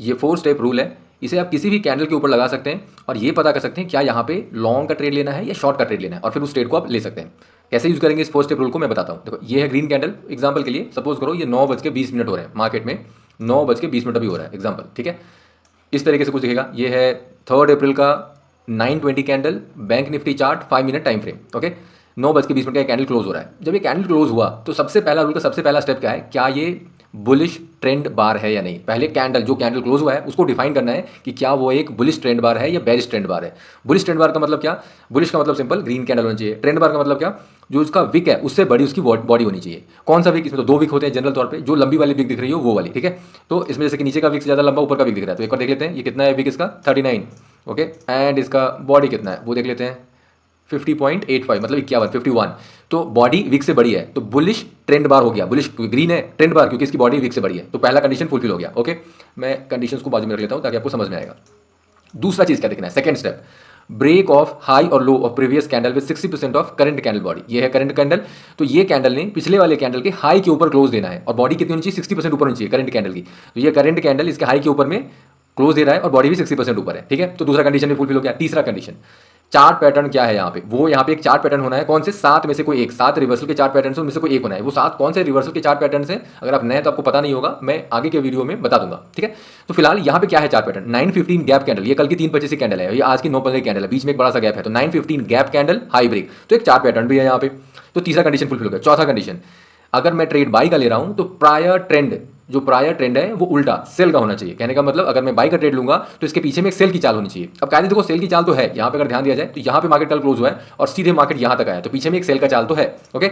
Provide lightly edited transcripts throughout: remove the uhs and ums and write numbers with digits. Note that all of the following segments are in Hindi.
ये 4 स्टेप रूल है, इसे आप किसी भी कैंडल के ऊपर लगा सकते हैं और ये पता कर सकते हैं क्या यहाँ पे लॉन्ग का ट्रेड लेना है या शॉर्ट का ट्रेड लेना है, और फिर उस ट्रेड को आप ले सकते हैं। कैसे यूज़ करेंगे इस 4 स्टेप रूल को मैं बताता हूँ। देखो ये है ग्रीन कैंडल, एग्जाम्पल के लिए सपोज करो ये 9:20 हो रहे हैं मार्केट में, 9:20 अभी हो रहा है एग्जाम्पल, ठीक है। इस तरीके से कुछ दिखेगा। ये है 3 अप्रैल का 9:20 candle, bank Nifty chart 5 minute time frame, okay. 9:20 का कैंडल क्लोज हो रहा है। जब ये कैंडल क्लोज हुआ तो सबसे पहला रूल का सबसे पहला स्टेप क्या है, क्या ये बुलिश ट्रेंड बार है या नहीं। पहले कैंडल जो कैंडल क्लोज हुआ है उसको डिफाइन करना है कि क्या वो एक बुलिश ट्रेंड बार है या बेरिश ट्रेंड बार है। बुलिश ट्रेंड बार का मतलब क्या, बुलिश का मतलब सिंपल ग्रीन कैंडल होना चाहिए। ट्रेंड बार का मतलब क्या, जो उसका विक है उससे बड़ी उसकी बॉडी होनी चाहिए। कौन सा विक, इसमें तो 2 विक होते हैं जनरल तौर पे, जो लंबी वाली विक दिख रही हो वो वाली, ठीक है। तो इसमें जैसे कि नीचे का विक ज़्यादा लंबा, ऊपर का विक दिख रहा है, तो एक बार देख लेते हैं ये कितना है विक इसका, 39, ओके। एंड इसका बॉडी कितना है वो देख लेते हैं, 50.85 मतलब 51। तो बॉडी विक से बड़ी है तो बुलिश ट्रेंड बार हो गया। बुलिश ग्रीन है, ट्रेंड बार क्योंकि इसकी बॉडी विक से बड़ी है, तो पहला कंडीशन फुलफिल हो गया, ओके। मैं कंडीशंस को बाजू में रख लेता हूं ताकि आपको समझ में आएगा। दूसरा चीज क्या देखना है, second step, break of high और low of previous candle with 60% of current candle body. ये है करंट कैंडल, तो ये कैंडल ने पिछले वाले कैंडल के हाई के ऊपर क्लोज देना है और बॉडी कितनी होनी चाहिए, 60% ऊपर होनी चाहिए करंट कैंडल की। तो ये करंट कैंडल इसके हाई के ऊपर में क्लोज दे रहा है और बॉडी भी 60% ऊपर है, ठीक है। तो दूसरा कंडीशन भी फुलफिल हो गया। तीसरा कंडीशन, चार्ट पैटर्न क्या है यहाँ पे, वो यहाँ पे एक चार्ट पैटर्न होना है, कौन से 7 में से कोई एक, 7 रिवर्सल के चार्ट पैटर्न से उनमें से कोई एक होना है। वो 7 कौन से रिवर्सल के चार्ट पैटर्न से, अगर आप नए तो आपको पता नहीं होगा, मैं आगे के वीडियो में बता दूंगा, ठीक है। तो फिलहाल यहाँ पे क्या है चार्ट पैटर्न, 9:15 गैप कैंडल, ये कल की 3:25 की कैंडल है, ये आज की 9:15 की कैंडल है, बीच में एक बड़ा सा गैप है, तो 9:15 गैप कैंडल हाई ब्रेक, तो एक चार्ट पैटर्न भी है यहाँ पे। तो तीसरा कंडीशन फुलफिल हो गया। चौथा कंडीशन, अगर मैं ट्रेड बाई का ले रहा हूं तो प्रायर ट्रेंड, जो प्रायर ट्रेंड है वो उल्टा सेल का होना चाहिए। कहने का मतलब अगर मैं बाई का ट्रेड लूंगा तो इसके पीछे में एक सेल की चाल होनी चाहिए। अब कहते देखो सेल की चाल तो है, यहां पे अगर ध्यान दिया जाए तो यहां पे मार्केट कल क्लोज हुआ है और सीधे मार्केट यहां तक आया, तो पीछे में एक सेल का चाल तो है, ओके।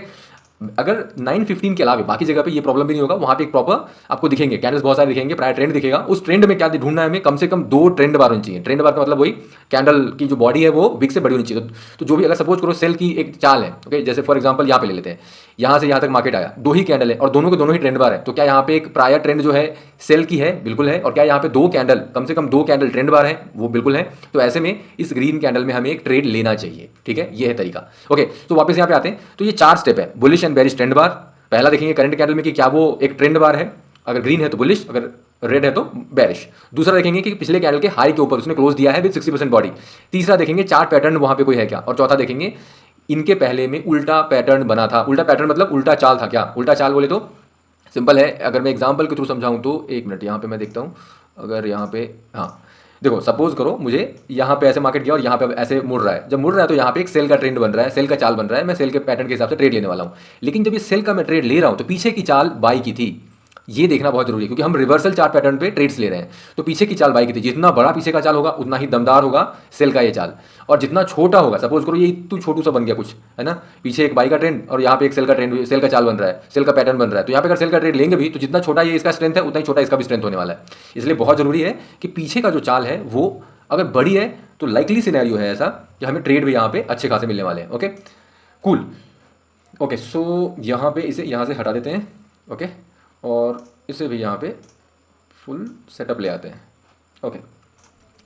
अगर 9:15 के अलावा बाकी जगह पे ये प्रॉब्लम भी नहीं होगा, वहां पे एक प्रॉपर आपको दिखेंगे कैंडल्स बहुत सारे दिखेंगे, प्रायर ट्रेंड दिखेगा। उस ट्रेंड में क्या ढूंढना है हमें, कम से कम 2 ट्रेंड बार होनी चाहिए। ट्रेंड बार का मतलब वही कैंडल की जो बॉडी है वो विक से बड़ी होनी चाहिए। तो जो भी अगर सपोज करो सेल की एक चाल है, ओके, जैसे फॉर एग्जांपल यहाँ पे ले लेते हैं, यहाँ से यहाँ तक मार्केट आया, 2 ही कैंडल है और दोनों के दोनों ही ट्रेंड बार है, तो क्या यहाँ पे एक प्रायर ट्रेंड जो है सेल की है, बिल्कुल है। और क्या यहाँ पे 2 कैंडल, कम से कम 2 कैंडल ट्रेंड बार है, वो बिल्कुल है। तो ऐसे में इस ग्रीन कैंडल में हमें एक ट्रेड लेना चाहिए, ठीक है, ये है तरीका, ओके। तो वापस यहाँ पे आते हैं, तो ये 4 स्टेप है, बुलिश एंड बेरिश ट्रेंड बार। पहला देखेंगे करंट कैंडल में कि क्या वो एक ट्रेंड बार है, अगर ग्रीन है तो बुलिश, अगर रेड है तो बेरिश। दूसरा देखेंगे कि पिछले कैंडल के हाई के ऊपर उसने क्लोज दिया है विद 60% बॉडी। तीसरा देखेंगे चार्ट पैटर्न वहां पे कोई है क्या, और चौथा देखेंगे इनके पहले में उल्टा पैटर्न बना था। उल्टा पैटर्न मतलब उल्टा चाल था क्या, उल्टा चाल बोले तो सिंपल है, अगर मैं एग्जाम्पल के थ्रू समझाऊं तो, एक मिनट यहाँ पे मैं देखता हूँ, अगर यहाँ पे, हाँ देखो सपोज करो मुझे यहाँ पे ऐसे मार्केट गया और यहाँ पे ऐसे मुड़ रहा है, जब मुड़ रहा है तो यहाँ पे एक सेल का ट्रेंड बन रहा है, सेल का चाल बन रहा है, मैं सेल के पैटर्न के हिसाब से ट्रेड लेने वाला हूँ। लेकिन जब ये सेल का मैं ट्रेड ले रहा हूँ तो पीछे की चाल बाई की थी, ये देखना बहुत जरूरी है क्योंकि हम रिवर्सल चार्ट पैटर्न पे ट्रेड्स ले रहे हैं। तो पीछे की चाल बाई की थी, जितना बड़ा पीछे का चाल होगा उतना ही दमदार होगा सेल का ये चाल, और जितना छोटा होगा, सपोज करो ये इतना छोटू सा बन गया कुछ, है ना, पीछे एक बाई का ट्रेंड और यहाँ पे एक सेल का ट्रेंड, सेल का चाल बन रहा है, सेल का पैटर्न बन रहा है, तो यहाँ पे अगर सेल का ट्रेड लेंगे भी तो जितना छोटा ये इसका स्ट्रेंथ है उतना ही छोटा इसका भी स्ट्रेंथ होने वाला है। इसलिए बहुत जरूरी है कि पीछे का जो चाल है वो अगर बड़ी है तो लाइकली सिनेरियो है ऐसा कि हमें ट्रेड भी यहाँ पे अच्छे खासे मिलने वाले हैं, ओके कूल, ओके। सो यहाँ पे इसे यहाँ से हटा देते हैं, ओके, और इसे भी यहाँ पे फुल सेटअप ले आते हैं, ओके।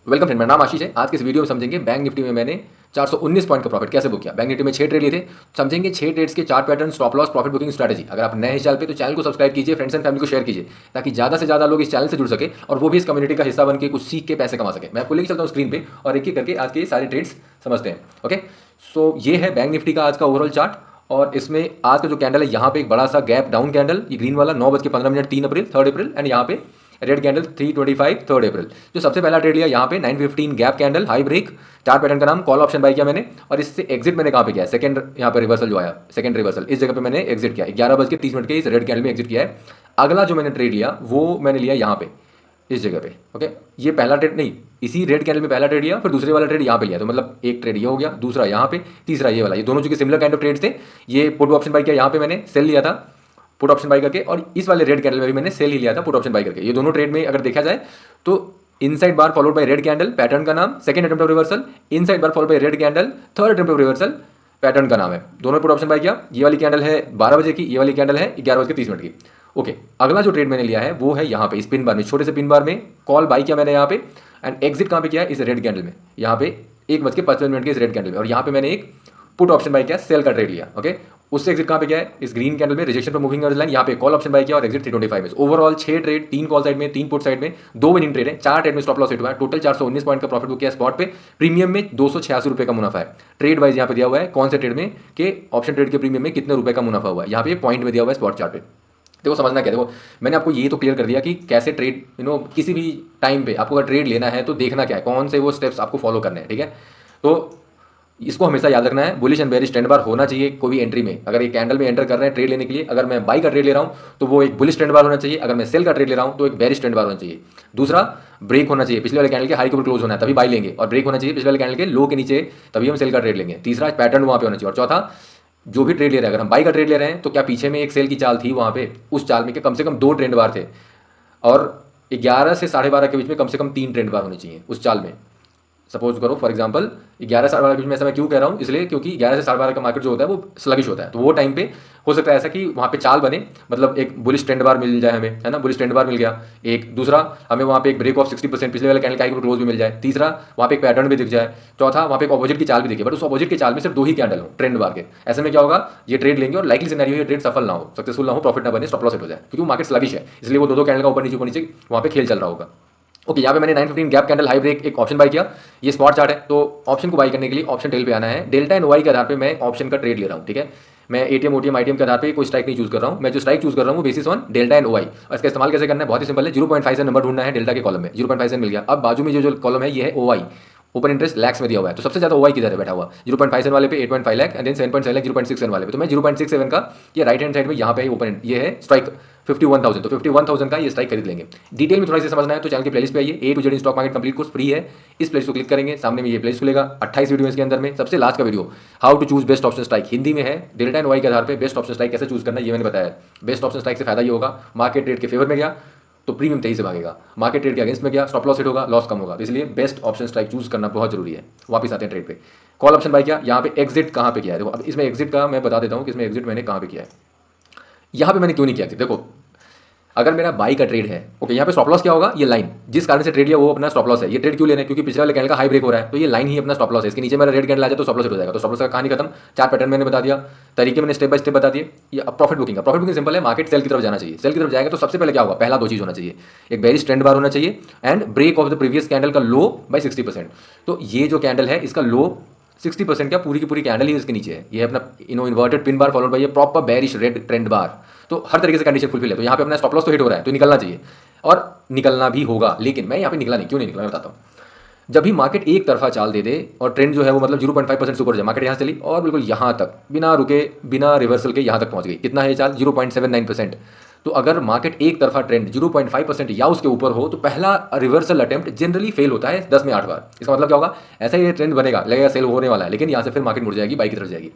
वेलकम फ्रेंड, मेरा नाम आशीष है। आज के इस वीडियो में समझेंगे बैंक निफ्टी में मैंने 419 पॉइंट का प्रॉफिट कैसे बुक किया। बैंक निफ्टी में 6 ट्रेड लिए थे, समझेंगे 6 ट्रेड्स के chart pattern, stop loss, profit booking strategy. अगर आप नए हैं चैनल पे तो चैनल को सब्सक्राइब कीजिए, फ्रेंड्स एंड फैमिली को शेयर कीजिए ताकि ज़्यादा से ज़्यादा लोग इस चैनल से जुड़ सके और वो भी इस कम्युनिटी का हिस्सा बन के कुछ सीख के पैसे कमा सके। मैं आपको लेके चलता हूँ स्क्रीन पे और एक एक करके आज के सारे ट्रेड्स समझते हैं, ओके। सो ये है बैंक निफ्टी का आज का ओवरऑल चार्ट, और इसमें आज का जो कैंडल है यहाँ पे एक बड़ा सा गैप डाउन कैंडल, ये ग्रीन वाला 9:15 3 अप्रैल 3 अप्रैल, एंड यहाँ पे रेड कैंडल 3:25 3 अप्रैल। जो सबसे पहला ट्रेड लिया यहाँ पे 9:15 gap candle high break, chart pattern का नाम कॉल ऑप्शन बाय किया मैंने, और इससे एग्जिट मैंने कहाँ पे किया, सेकंड यहाँ पे रिवर्सल जो आया, सेकंड रिवर्सल इस जगह पे मैंने एग्जिट किया, 11:30 के इस रेड कैंडल में एग्जिट किया है। अगला जो मैंने ट्रेड लिया वो मैंने लिया यहाँ पे इस जगह पे, ओके। ये पहला ट्रेड नहीं, इसी रेड कैंडल में पहला ट्रेड लिया, फिर दूसरे वाला ट्रेड यहाँ पे लिया, तो मतलब एक ट्रेड ये हो गया, दूसरा यहाँ पे, तीसरा ये वाला, ये दोनों चूंकि सिमिलर काइंड ऑफ ट्रेड्स थे। ये पुट ऑप्शन बाय किया, यहाँ पे मैंने सेल लिया था पुट ऑप्शन बाय करके, और इस वाले रेड कैंडल में भी मैंने सेल ही लिया था पुट ऑप्शन बाय करके। ये दोनों ट्रेड में अगर देखा जाए तो inside bar followed by red candle, pattern का नाम second attempt of reversal, inside bar followed by red candle, third attempt of reversal, pattern का नाम है। दोनों पुट ऑप्शन बाय किया। ये वाली कैंडल है 12 बजे की, ये वाली कैंडल है 11:30 की, ओके। अगला जो ट्रेड मैंने लिया है वो है यहाँ पे इस पिन बार में, छोटे से पिन बार में कॉल बाई किया मैंने यहाँ पे, एंड एग्जिट कहाँ पे किया, इस रेड कैंडल में, यहाँ पे 1:55 के इस रेड कैंडल में, और यहाँ पे मैंने एक पुट ऑप्शन बाई किया, सेल का ट्रेड लिया, ओके। उससे एग्जिट कहाँ पे गया है, इस ग्रीन कैंडल में रिजेक्शन पर मूविंग एवरेज लाइन, यहाँ पे कॉल ऑप्शन बाय किया और एग्जिट 325 में। ओवरऑल 6 ट्रेड, 3 कॉल साइड में, 3 पुट साइड में, 2 विनिंग ट्रेड है, 4 ट्रेड में स्टॉप लॉस हिट हुआ है, टोटल 419 पॉइंट का प्रॉफिट बुक किया स्पॉट पे। प्रीमियम में 286 रुपए का मुनाफा है। ट्रेड वाइज यहाँ पे दिया हुआ है कौन से ट्रेड में कि ऑप्शन ट्रेड के प्रीमियम में कितने रुपए का मुनाफा हुआ है, यहाँ पे पॉइंट में दिया हुआ है स्पॉट चार्ट पे। देखो समझना क्या, देखो मैंने आपको ये तो क्लियर कर दिया कि कैसे ट्रेड किसी भी टाइम पे आपको अगर ट्रेड लेना है तो देखना क्या है, कौन से वो स्टेप्स आपको फॉलो करने हैं, ठीक है। तो इसको हमेशा याद रखना है, bullish and bearish trend bar होना चाहिए कोई भी एंट्री में। अगर ये कैंडल में एंटर कर रहे हैं ट्रेड लेने के लिए, अगर मैं बाई का ट्रेड ले रहा हूं तो वो एक बुलिश ट्रेंड बार होना चाहिए, अगर मैं सेल का ट्रेड ले रहा हूं तो एक बेरिश ट्रेंड बार होना चाहिए। दूसरा, ब्रेक होना चाहिए, पिछले वाले कैंडल के हाई के ऊपर क्लोज होना है तभी बाई लेंगे, और ब्रेक होना चाहिए पिछले वाले कैंडल के लो के नीचे, तभी हम सेल का ट्रेड लेंगे। तीसरा, पैटर्न वहां पे होना चाहिए। और चौथा, जो भी ट्रेड ले रहे हैं, अगर हम बाई का ट्रेड ले रहे हैं तो क्या पीछे में एक सेल की चाल थी वहां पे, उस चाल में कम से कम 2 ट्रेंड बार थे, और 11 से 12:30 के बीच में कम से कम 3 ट्रेंड बार होने चाहिए उस चाल में। सपोज करो फॉर एग्जांपल 11 से 12 के बीच में, ऐसा मैं क्यों कह रहा हूँ, इसलिए क्योंकि 11 से 12:30 का मार्केट जो होता है वो स्लगिश होता है, तो वो टाइम पे हो सकता है ऐसा कि वहाँ पे चाल बने, मतलब एक बुलिश ट्रेंड बार मिल जाए हमें, है ना, बुलिश ट्रेंड बार मिल गया एक। दूसरा, हमें वहाँ पे एक ब्रेक ऑफ 60% पिछले वाले कैंडल का हाई क्लोज भी मिल जाए। तीसरा, वहाँ पे एक पैटर्न भी दिख जाए। चौथा, वहाँ पे एक ऑपोजिट की चाल भी दिखे, बट उस ऑपोजिट की चाल में सिर्फ 2 ही कैंडल हो ट्रेंड बार के। ऐसे में क्या होगा, ये ट्रेड लेंगे और लाइकली सिनेरियो ये ट्रेड सफल ना हो, सक्सेसफुल ना हो, प्रॉफिट ना बने, स्टॉप लॉस हिट हो जाए, क्योंकि मार्केट स्लगिश है, इसलिए वो 2 कैंडल का ऊपर नीचे वहाँ पे खेल चल रहा होगा। ओके, यहाँ पे मैंने 915 गैप कैंडल हाई ब्रेक एक ऑप्शन बाय किया, ये स्पॉट चार्ट है। तो ऑप्शन को बाय करने के लिए ऑप्शन टेल पे आना है, डेल्टा एंड वाई के आधार पे मैं ऑप्शन का ट्रेड ले रहा हूँ, ठीक है। मैं एटीएम ओटीएम आईटीएम के आधार पे कोई स्ट्राइक नहीं चूज कर रहा हूँ, मैं जो स्ट्राइक चूज कर रहा हूँ basis on delta and Y. और इसका इस्तेमाल कैसे करना है, बहुत ही सिंपल है, 0.5 से नंबर ढूंढना है डेल्टा के कॉलम में, 0.5 से मिल गया। अब बाजू में जो कॉलम है ये है ओवाई, ओपन इंटरेस्ट लैक्स में दिया हुआ है, तो सबसे ज्यादा ओवाई किधर है बैठा हुआ, 0.5 वाले पे 8.5 लाख एंड देन 7.7 लाख 0.6 वाले पे। तो मैं 0.67 का ये राइट हैंड साइड में यहाँ पे ओपन ये है स्ट्राइक 51,000, तो 51,000 का ये स्ट्राइक खरीद लेंगे। डिटेल में थोड़ा सा समझना है तो चैनल की प्लेलिस्ट पे आइए, A to Z stock market complete course free है, इस प्लेलिस्ट को क्लिक करेंगे, सामने में ये प्लेलिस्ट खुलेगा, 28 वीडियो इसके अंदर में। सबसे लास्ट का video how to choose best option strike Hindi में है, डेल्टा एंड वाई के आधार पे बेस्ट ऑप्शन स्ट्राइक कैसे चूज करना है ये मैंने बताया। बेस्ट ऑप्शन स्ट्राइक से फायदा ये होगा, मार्केट रेट के फेवर में गया तो प्रीमियम तेजी से भागेगा, मार्केट रेट के अगेंस्ट में गया स्टॉप लॉस हिट होगा, लॉस कम होगा, तो इसलिए बेस्ट ऑप्शन स्ट्राइक चूज करना बहुत जरूरी है। वापस आते हैं ट्रेड पे, कॉल ऑप्शन बाय किया, यहाँ पे एग्जिट कहाँ पे किया है, देखो अब इसमें एग्जिट का मैं बता देता हूँ कि इसमें एग्जिट मैंने कहाँ पे किया है। यहाँ पे मैंने क्यों नहीं किया, देखो अगर मेरा बाई का ट्रेड है, ओके, यहाँ पे स्टॉप लॉस क्या होगा, ये लाइन जिस कारण से ट्रेड लिया वो अपना स्टॉप लॉस है। ये ट्रेड क्यों लेना है, क्योंकि पिछले वाले कैंडल का हाई ब्रेक हो रहा है, तो ये लाइन ही अपना स्टॉप लॉस है, इसके नीचे मेरा रेड कैंडल आ जाए तो स्टॉप लॉस हो जाएगा, तो स्टॉप लॉस का कहानी खत्म। 4 पैटर्न मैंने बता दिया, तरीके मैंने स्टेप बाय स्टेप बता दिए। ये प्रॉफिट बुकिंग सिंपल है, मार्केट सेल की तरफ जाना चाहिए, सेल की तरफ जाएगा तो सबसे पहले क्या होगा, पहला 2 चीज होना चाहिए, एक बेरिश ट्रेंड बार होना चाहिए and break of the previous candle का लो बाय 60%। तो ये जो कैंडल है इसका लो 60% क्या पूरी की पूरी कैंडल ही इसके नीचे है, ये है अपना inverted pin bar followed by ये प्रॉपर बेरिश रेड ट्रेंड बार, तो हर तरीके से कंडीशन फुलफिल है। तो यहाँ पे अपना स्टॉप लॉस तो हिट हो रहा है, तो निकलना चाहिए और निकलना भी होगा, लेकिन मैं यहाँ पे निकला नहीं, क्यों नहीं निकला मैं बताता हूँ। जब भी मार्केट एक तरफा चाल दे दे और ट्रेंड जो है वो मतलब 0.5% से ऊपर जाए, मार्केट यहाँ से चली और बिल्कुल यहाँ तक बिना रुके बिना रिवर्सल के यहाँ तक पहुँच गई, कितना है ये चाल 0.79%। तो अगर मार्केट एक तरफा ट्रेंड 0.5% या उसके ऊपर हो तो पहला रिवर्सल अटेम्प्ट जनरली फेल होता है 10 में 8 बार। इसका मतलब क्या होगा, ऐसा ही ट्रेंड बनेगा, लगेगा सेल होने वाला है, लेकिन यहाँ से फिर मार्केट मुड़ जाएगी, बाई की तरफ जाएगी।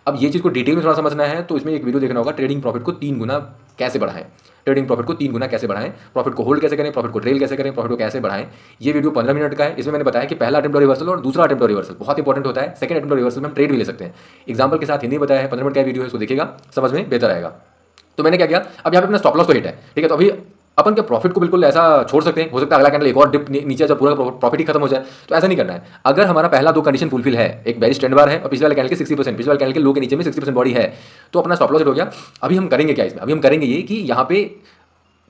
अब ये चीज़ को डिटेल में थोड़ा समझना है तो इसमें एक वीडियो देखना होगा, ट्रेडिंग प्रॉफिट को 3 गुना कैसे बढ़ाएं, ट्रेडिंग प्रॉफिट को 3 गुना कैसे बढ़ाएं, प्रॉफिट को होल्ड कैसे करें, प्रॉफिट को ट्रेल कैसे करें, प्रॉफिट को कैसे बढ़ाएं। ये वीडियो 15 मिनट का है, इसमें मैंने बताया कि पहला अटेम्प्ट रिवर्सल और दूसरा अटेम्प्ट रिवर्सल बहुत इंपॉर्टेंट होता है। सेकंड अटेम्प्ट रिवर्सल में हम ट्रेड भी ले सकते हैं, एग्जाम्पल के साथ हिंदी बताया है, 15 मिनट का वीडियो है, इसको देखिएगा, समझ में बेहतर आएगा। तो मैंने क्या किया, अब यहाँ पे अपना स्टॉप लॉस तो हिट है, ठीक है, तो अभी अपन क्या प्रॉफिट को बिल्कुल ऐसा छोड़ सकते हैं, हो सकता है अगला कैंडल एक और डिप नीचे जब पूरा प्रॉफिट ही खत्म हो जाए, तो ऐसा नहीं करना है। अगर हमारा पहला 2 कंडीशन फुलफिल है, एक बेरिश ट्रेंड बार है और पिछले वाले कैंडल के 60%, पिछले वाले कैंडल के लो के नीचे में 60% बॉडी है, तो अपना स्टॉप लॉस हिट हो गया। अभी हम करेंगे क्या इसमें, अभी हम करेंगे ये कि यहाँ पे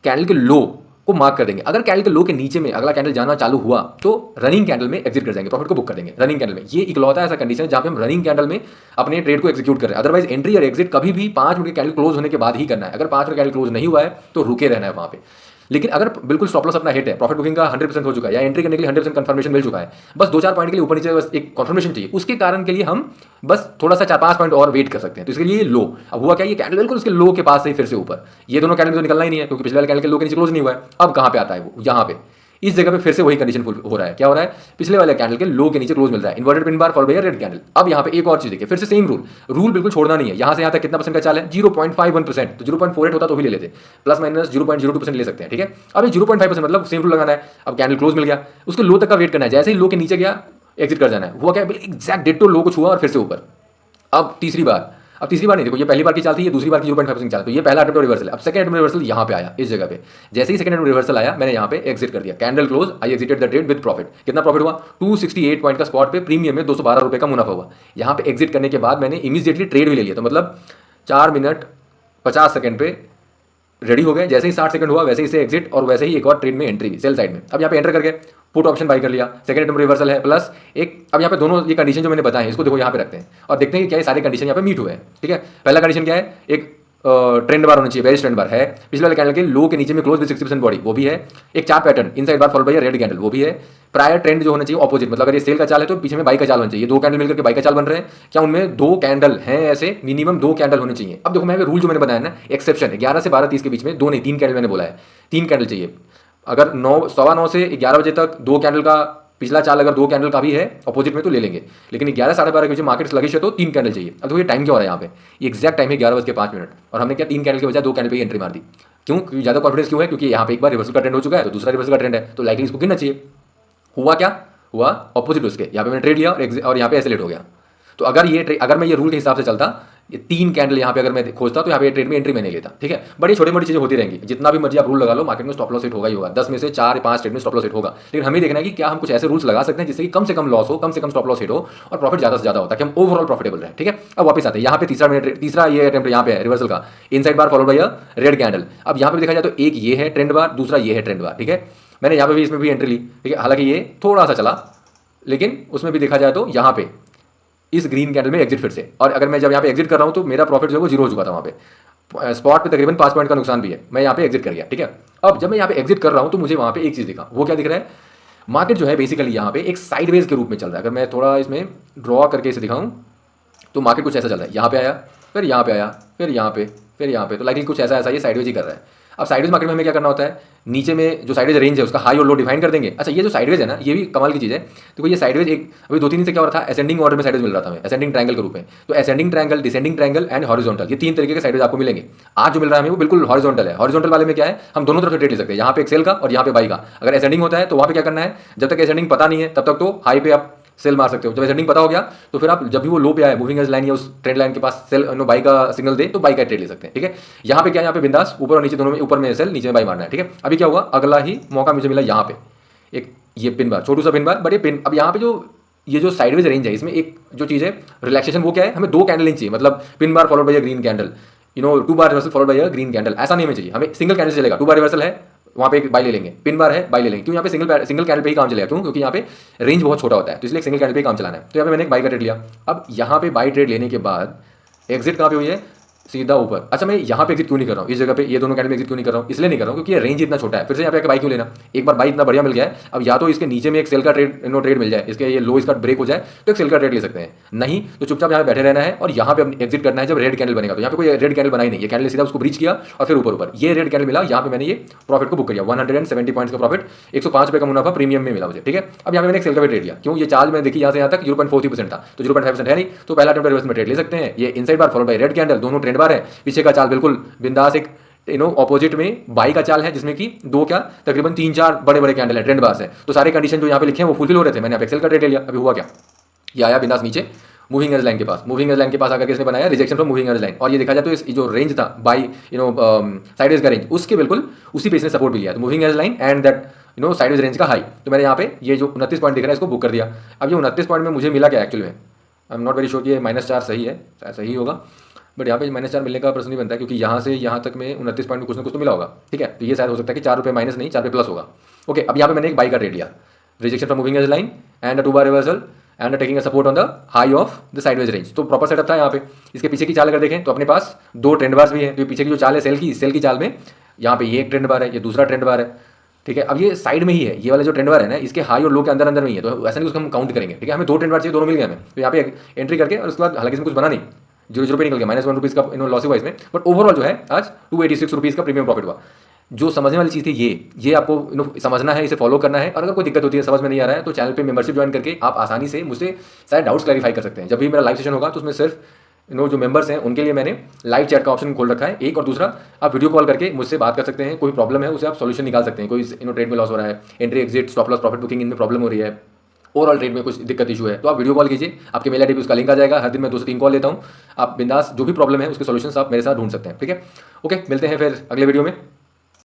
कैंडल के लो को मार्क कर देंगे, अगर कैंडल के लो के नीचे में अगला कैंडल जाना चालू हुआ तो रनिंग कैंडल में एग्जिट कर जाएंगे, प्रॉफिट को बुक कर देंगे रनिंग कैंडल में। ये इकलौता ऐसा कंडीशन है जहां पे हम रनिंग कैंडल में अपने ट्रेड को एग्जीक्यूट कर रहे हैं, अदरवाइज एंट्री और एग्जिट कभी भी 5 मिनट कैंडल क्लोज होने के बाद ही करना है। अगर 5 मिनट कैंडल क्लोज नहीं हुआ है तो रुके रहना है वहां पे। लेकिन अगर बिल्कुल स्टॉप लॉस अपना हिट है, प्रॉफिट बुकिंग का 100% हो चुका है या एंट्री करने के लिए 100% कंफर्मेशन मिल चुका है, बस 2-4 पॉइंट के लिए ऊपर नीचे बस एक कंफर्मेशन चाहिए, उसके कारण के लिए हम बस थोड़ा सा 4-5 पॉइंट और वेट कर सकते हैं। तो इसके लिए लो, अब हुआ क्या, ये कैंडल बिल्कुल उसके लो के पास से ही फिर से ऊपर, ये दोनों कैंडल तो निकलना ही नहीं है क्योंकि पिछले वाले कैंडल के लो के नीचे क्लोज नहीं हुआ है। अब कहां पे आता है वो, यहां पे इस जगह पे फिर से वही कंडीशन हो रहा है, क्या हो रहा है, पिछले वाले कैंडल के लो के नीचे क्लोज मिल रहा है, inverted pin bar followed by red candle. अब यहाँ पे एक और चीज देखिए, फिर से सेम रूल बिल्कुल छोड़ना नहीं है। यहाँ से यहाँ तक कितना परसेंट का चाल है, 0.51%, तो 0.48 होता तो भी ले लेते, प्लस माइनस 0.02% ले सकते हैं, ठीक है। अब ये 0.5% मतलब सेम रूल लगाना है। अब कैंडल क्लोज मिल गया, उसके लो तक का वेट करना है, जैसे ही लो के नीचे गया एग्जिट कर जाना है। हुआ क्या, एग्जैक्ट डिट्टो लो को छुआ और फिर से ऊपर। अब तीसरी बार नहीं, देखो ये पहली बार की चाल थी, ये दूसरी बार की 0.5% चाल, तो ये पहला अटेम्प्ट रिवर्सल है। अब सेकंड अटेम्प्ट रिवर्सल यहाँ पे आया, इस जगह पे जैसे ही सेकंड अटेम्प्ट रिवर्सल आया मैंने यहाँ पे एग्जिट कर दिया, candle close, I exerted the trade with profit. कितना प्रॉफिट हुआ, 268 पॉइंट का स्पॉट पे, प्रीमियम में 212 रुपए का मुनाफा हुआ। यहाँ पे एग्जिट करने के बाद मैंने इमीडिएटली ट्रेड भी ले लिया, तो मतलब 4 मिनट 50 सेकंड पे रेडी हो गए। जैसे ही 60 सेकंड हुआ वैसे ही इसे एग्जिट और वैसे ही एक और ट्रेड में एंट्री भी सेल साइड में। अब यहाँ पे एंटर करके पुट ऑप्शन बाई कर लिया, सेकंड अटेम्प्ट रिवर्सल है प्लस एक। अब यहाँ पे दोनों ये कंडीशन जो मैंने बताए हैं इसको देखो यहाँ पे रखते हैं और देखते हैं कि क्या ये सारे कंडीशन यहाँ पे मीट हुए हैं। ठीक है, पहला कंडीशन क्या है, एक ट्रेंड बार होना चाहिए, बेरिश ट्रेंड बार है, पिछले वाले कैंडल के लो के नीचे में क्लोज विद 60% बॉडी वो भी है, एक chart pattern inside bar followed by red candle वो भी है, प्रायर ट्रेंड जो होना चाहिए ऑपोजिट, मतलब अगर ये सेल का चाल है तो पीछे में बाई का चाल होना चाहिए। दो कैंडल मिलकर के बाई का चाल बन रहे हैं, क्या उनमें 2 कैंडल हैं, ऐसे मिनिमम 2 कैंडल होने चाहिए। अब देखो मैं रूल जो मैंने बताया ना, एक्सेप्शन 11 से 12:30 के बीच में 2 नहीं 3 कैंडल मैंने बोला है, 3 कैंडल चाहिए। अगर 9 सवा 9 से 11 बजे तक 2 कैंडल का पिछला चाल अगर 2 कैंडल का भी है अपोजिट में तो ले लेंगे, लेकिन 11 साढ़े 12 के बीच मार्केट स्लगिश है तो 3 कैंडल चाहिए। अब तो ये टाइम क्या हो रहा है यहाँ पे, ये एग्जैक्ट टाइम है 11:05 और हमने क्या 3 कैंडल के बजाय 2 कैंडल पे एंट्री मार दी। क्यों, क्योंकि ज़्यादा कॉन्फिडेंस क्यों है, क्योंकि यहाँ पे एक बार रिवर्सल का ट्रेंड हो चुका है तो दूसरा रिवर्सल का ट्रेंड है तो लाइकली इसको गिनना चाहिए। हुआ क्या, हुआ ऑपोजिट उसके, यहाँ पे मैंने ट्रेड लिया और यहाँ पे ऐसे लेट हो गया। तो अगर मैं ये रूल के हिसाब से चलता, ये 3 कैंडल यहाँ पे अगर मैं खोजता तो यहाँ पे ट्रेड में एंट्री मैं नहीं लेता। ठीक है, बड़ी छोटी मोटी चीजें होती रहेंगी, जितना भी मर्जी आप रूल लगा लो मार्केट में स्टॉप लॉस हिट होगा ही होगा, 10 में से 4 या 5 ट्रेड में स्टॉप लॉस हिट होगा। लेकिन हमें देखना है कि क्या हम कुछ ऐसे रूल्स लगा सकते हैं जिससे कि कम से कम लॉस हो, कम से कम स्टॉप लॉस हिट हो और प्रॉफिट ज्यादा से ज्यादा होता है कि हम ओवरऑल प्रॉफिटेबल रहे। ठीक है, अब वापस आते हैं यहाँ पे तीसरा ये अटेम्प्ट यहाँ पे है रिवर्सल का, inside bar followed by red candle. अब यहाँ पे देखा जाए तो एक ये है ट्रेंड बार, दूसरा ये है ट्रेंड बार। ठीक है, मैंने यहाँ पे भी इसमें भी एंट्री ली। ठीक है, हालांकि ये थोड़ा सा चला लेकिन उसमें भी देखा जाए तो यहाँ पे इस ग्रीन कैंडल में एग्जिट फिर से, और अगर मैं जब यहाँ पे एग्जिट कर रहा हूँ तो मेरा प्रॉफिट जो है वो 0 हो चुका था वहाँ पे, स्पॉट पे तकरीबन 5 पॉइंट का नुकसान भी है, मैं यहाँ पे एग्जिट कर गया। ठीक है, अब जब मैं यहाँ पे एग्जिट कर रहा हूँ तो मुझे वहाँ पे एक चीज़ दिखा, वो क्या दिख रहा है, मार्केट जो है बेसिकली यहाँ पे एक साइडवेज के रूप में चल रहा है। अगर मैं थोड़ा इसमें ड्रॉ करके इसे दिखाऊँ तो मार्केट कुछ ऐसा चल रहा है, यहाँ पे आया, फिर यहाँ पे आया, फिर यहाँ पे, फिर यहाँ पे, तो लाइकली कुछ ऐसा ये साइडवेज ही कर रहा है। अब साइडवेज मार्केट में हमें क्या करना होता है, नीचे में जो साइडवेज रेंज है उसका हाई और लो डिफाइन कर देंगे। अच्छा, ये जो साइडवेज है ना, ये भी कमाल की चीज़ है। देखो ये साइडवेज एक अभी 2-3 दिन से क्या हो रहा था, असेंडिंग ऑर्डर में साइडवेज मिल रहा था हमें, असेंडिंग ट्रायंगल के रूप में। तो ascending triangle, descending triangle and horizontal, ये 3 तरीके के साइडवेज आपको मिलेंगे। आज जो मिल रहा है हमें वो बिल्कुल हॉरिजॉन्टल है। हॉरिजॉन्टल वाले में क्या है, हम दोनों तरफ से ट्रेड ले सकते हैं, यहाँ पे एक सेल का और यहाँ पे बाई का। अगर असेंडिंग होता है तो वहाँ पे क्या करना है, जब तक असेंडिंग पता नहीं है तब तक तो हाई पे आप सेल मार सकते हो। जब असेंडिंग पता हो गया तो फिर आप जब भी वो लो पे आए, मूविंग एज लाइन या उस ट्रेंड लाइन के पास सेल बाई का सिग्नल दे तो बाई का ट्रेड ले सकते हैं। ठीक है, यहाँ पे क्या, यहाँ पे बिंदास ऊपर और नीचे दोनों में, ऊपर में सेल नीचे में बाई मारना है। ठीक है, अभी क्या हुआ, अगला ही मौका मुझे मिला यहाँ पे, एक ये पिन बार, छोटू सा पिन बार, बट ये पिन, अब यहाँ पे ये जो साइडवेज रेंज है इसमें एक जो चीज़ है रिलैक्सेशन, वो क्या है, हमें 2 कैंडल नहीं चाहिए, मतलब pin bar followed by a green candle, 2 बार reversal followed by a green candle, ऐसा नहीं हमें चाहिए। हमें सिंगल कैंडल चलेगा, 2 बार रिवर्सल है वहाँ पे एक बाई ले लेंगे, पिन बार है बाई ले लेंगे। क्यों, यहाँ पे सिंगल कैंडल पे ही काम चलेगा, क्यों, क्योंकि यहाँ पे रेंज बहुत छोटा होता है, तो इसलिए सिंगल कैंडल पे ही काम चलाना है। तो यहाँ पे मैंने एक बाई का ट्रेड लिया। अब यहाँ पे बाई ट्रेड लेने के बाद एग्जिट कहाँ पे हुई है, सीधा ऊपर। अच्छा, मैं यहाँ पे एग्जिट क्यों नहीं कर रहा हूँ, इस जगह पे ये दोनों कैंडल में एग्जिट क्यों नहीं कर रहा हूँ, इसलिए नहीं कर रहा हूँ क्योंकि ये रेंज इतना छोटा है। फिर से यहाँ पे बाई क्यों लेना, एक बार बाई इतना बढ़िया मिल गया है, अब या तो इसके नीचे में एक सेल का ट्रेड मिल जाए, इसके ये लो इसका ब्रेक हो जाए तो एक सेल का ट्रेड ले सकते हैं, नहीं तो चुपचाप यहाँ बैठे रहना है और यहाँ पे एग्जिट करना है जब रेड कैंडल बनेगा। तो यहाँ पे कोई रेड कैंडल बनाई नहीं, ये कैंडल सीधा उसको ब्रीच किया और फिर ऊपर ये रेड कैंडल मिला, यहाँ पे मैंने ये प्रॉफिट को बुक किया, 170 पॉइंट्स का प्रॉफिट, 105 रुपये का मुनाफा प्रीमियम में मिला मुझे। ठीक है, अब यहाँ पे मैंने एक सेल का भी ट्रेड लिया, क्यों, ये चार्ज मैंने देखी यहाँ से यहाँ तक 0.43% था, तो 0.5% है नहीं, तो पहला अटेम्प्ट रिवर्स में ट्रेड ले सकते हैं। ये inside bar followed by red candle, दोनों ट्रेंड बार है, पीछे का चाल बिल्कुल बिंदास एक ऑपोजिट में बाई का चाल है, जिसमें कि 2 क्या तकरीबन 3-4 बड़े बड़े कैंडल है, ट्रेंड बार्स है। तो सारे कंडीशन जो यहाँ पे लिखे हैं वो फुलफिल हो रहे थे, मैंने एक्सेल का ट्रेड ले लिया। अभी हुआ क्या, ये आया बिंदास नीचे मूविंग एज लाइन के पास, मूविंग एज लाइन के पास आकर इसने बनाया rejection from moving average line, और ये देखा जाए तो इस जो रेंज था बाई साइडवेज का रेंज, उसके बिल्कुल उसी पे इसने सपोर्ट भी लिया, तो moving average line and that sideways range का हाई। तो मैंने यहाँ पे ये जो 29 पॉइंट दिख रहा है इसको बुक कर दिया। अब ये 29 पॉइंट में मुझे मिला क्या एक्चुअल में, I am not very sure कि ये -4 सही है, सही होगा, बट यहाँ पे -4 मिलने का प्रश्न नहीं बनता है, क्योंकि यहाँ से यहाँ तक में 29 पॉइंट में कुछ ना कुछ तो मिला होगा। ठीक है, तो ये शायद हो सकता है कि 4 रुपये माइनस नहीं, 4 रुपये प्लस होगा। ओके, अब यहाँ पे मैंने एक बाई का ट्रेड लिया, rejection from moving average line and 2 बार reversal and taking a support on the high of the sideways range. तो प्रॉपर सेटअप था यहाँ पे। इसके पीछे की चाल अगर देखें तो अपने पास 2 ट्रेंड बार्स भी हैं, तो पीछे की जो चाल है सेल की चाल में, यहाँ पे ये एक ट्रेंड बार है, ये दूसरा ट्रेंड बार है। ठीक है, अब ये साइड में ही है, ये वाला जो ट्रेंड बार है ना, इसके हाई और लो के अंदर में ही है, तो ऐसा नहीं उसको हम काउंट करेंगे। ठीक है, हमें 2 ट्रेंड बार चाहिए, दोनों मिल गए हमें, तो यहाँ पे एंट्री करके और उसके बाद हालांकि इसमें कुछ बना नहीं, 0 पे निकल गया, -1 रुपीज़ का लॉस हुआ इसमें, बट ओवरऑल जो है आज 286 रुपीज़ का प्रीमियम प्रॉफिट हुआ। जो समझने वाली चीज़ थी ये आपको समझना है, इसे फॉलो करना है, और अगर कोई दिक्कत होती है, समझ में नहीं आ रहा है, तो चैनल पे मेंबरशिप ज्वाइन करके आप आसानी से मुझसे सारे डाउट्स क्लैरिफाई कर सकते हैं। जब भी मेरा लाइव सेशन होगा तो उसमें सिर्फ जो मेंबर्स हैं उनके लिए मैंने लाइव चैट का ऑप्शन खोल रखा है एक, और दूसरा आप वीडियो कॉल करके मुझसे बात कर सकते हैं, कोई प्रॉब्लम है उसे आप सॉल्यूशन निकाल सकते हैं। कोई ट्रेड में लॉस हो रहा है, entry exit stop loss profit booking इनमें प्रॉब्लम हो रही है, ओवरऑल ट्रेड में कुछ दिक्कत इशू है, तो आप वीडियो कॉल कीजिए, आपके मेल आईडी पे उसका लिंक आ जाएगा। हर दिन मैं 2 से 3 कॉल लेता हूँ, आप बिंदास जो भी प्रॉब्लम है उसके सॉल्यूशंस आप मेरे साथ ढूंढ सकते हैं। ठीक है, ओके, मिलते हैं फिर अगले वीडियो में।